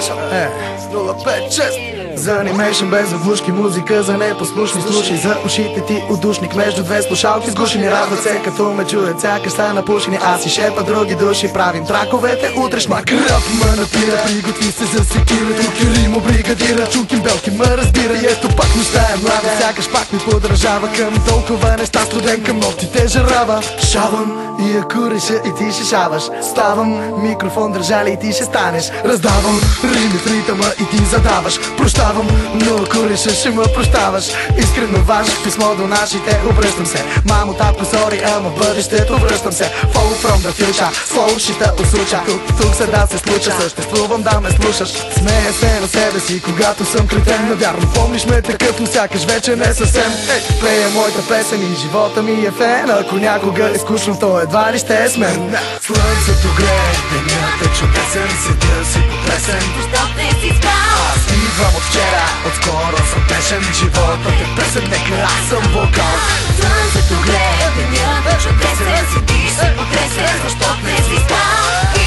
Саша, 056 за анимейшн без заглушки, музика за непослушни. Слушай за ушите ти удушник между две слушалки сгушени. Радват се като ме чуят, сякаш са напушени. Аз и шепа други души, правим траковете утре шмак. Рап ме напира, приготви се за секира. Тук е Римо бригадира, Чукин Белки ме разбира. И ето пак нощта е млада, сякаш пак ми подражава. Към толкова неща студен, към ногтите жарава. Шавам и ако реша и ти ще шаваш. Ставам, микрофон държали и ти ще станеш. Раздавам рими в ритъма и ти задаваш. Прощавам, но ако реша ще ме прощаваш. Искрено ваш писмо до нашите, обръщам се. Мамо, татко, сори, ама в бъдещето връщам се. Fall from the future, slow shit усуча. Тук се да се случа, съществувам да ме слушаш. Смея се на себе си, когато съм кретен. Навярно помниш ме такъв, но сякаш вече не съвсем. Пея моята песен и живота ми е фен. Ако някога е скучно, то едва ли ще е с мен. Слънцето грее, денят е чудесен. Седя си потресен, защо не си спал? аз идвам от вчера, отскоро съм пешен. Животът е песен, нека аз съм вокал. Слънцето грее, денят е чудесен. Седиш си потресен, защо не си спал?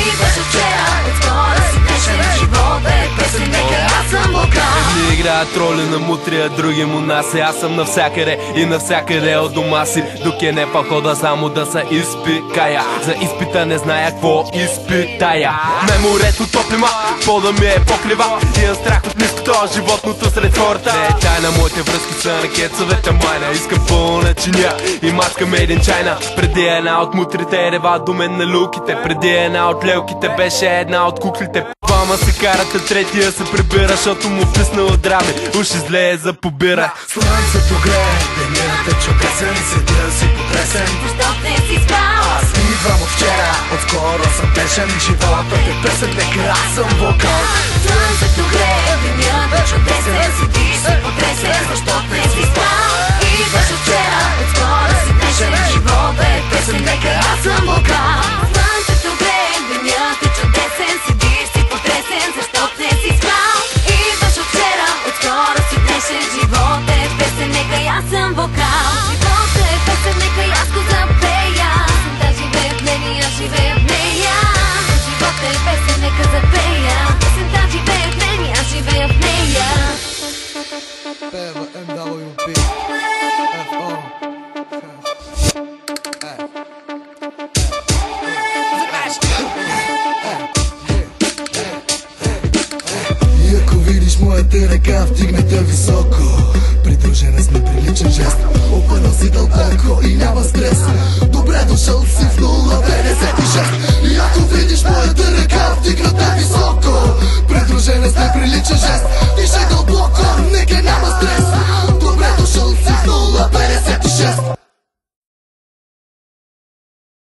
Идваш от вчера, отскоро си пешен. Животът е песен, нека аз съм вокал. Едни играят роли на мутри, а други монаси. Аз съм навсякъде и навсякъде от дома си. До кенепа хода само да се изпикая. За изпита не зная какво изпитая. На морето топлима, пода ми е поклива. Имам страх от ниското, животното сред хората. Не е тайна, моите връзки са на кецовете майна. Искам пълна чиня и мацка мейден чайна. Преди една от мутрите рева до мен на люките. Преди една от лелките беше една от куклите. Двама се карат, а третия се прибира, защото му писнало драми, уж излее за побира. Слънцето грее, денят е чудесен. Седя си потресен, защо не си спал? аз идвам от вчера, отскоро съм пешен. Животът е песен, нека аз съм вокал. Слънцето грее, денят е чудесен. Седиш си потресен, защо не си спал? Идваш от вчера, отскоро си пешен. Живота е песен, нека аз съм вокал. Слънцето грее, денят е чудесен. Седиш си потресен, защо не си спал? Идваш от вчера, отскоро си днешен. Живота е песен, нека аз съм вокал. Живота е песен, нека аз го запея. Да живея в нея, аз живея в нея. Живота е песен, нека запея. Песента живее в нея, аз живея в нея. Пева MWP FO. И ако видиш моята ръка, вдигната високо, придружена с неприличен жест, опънал си дълбоко и няма стрес.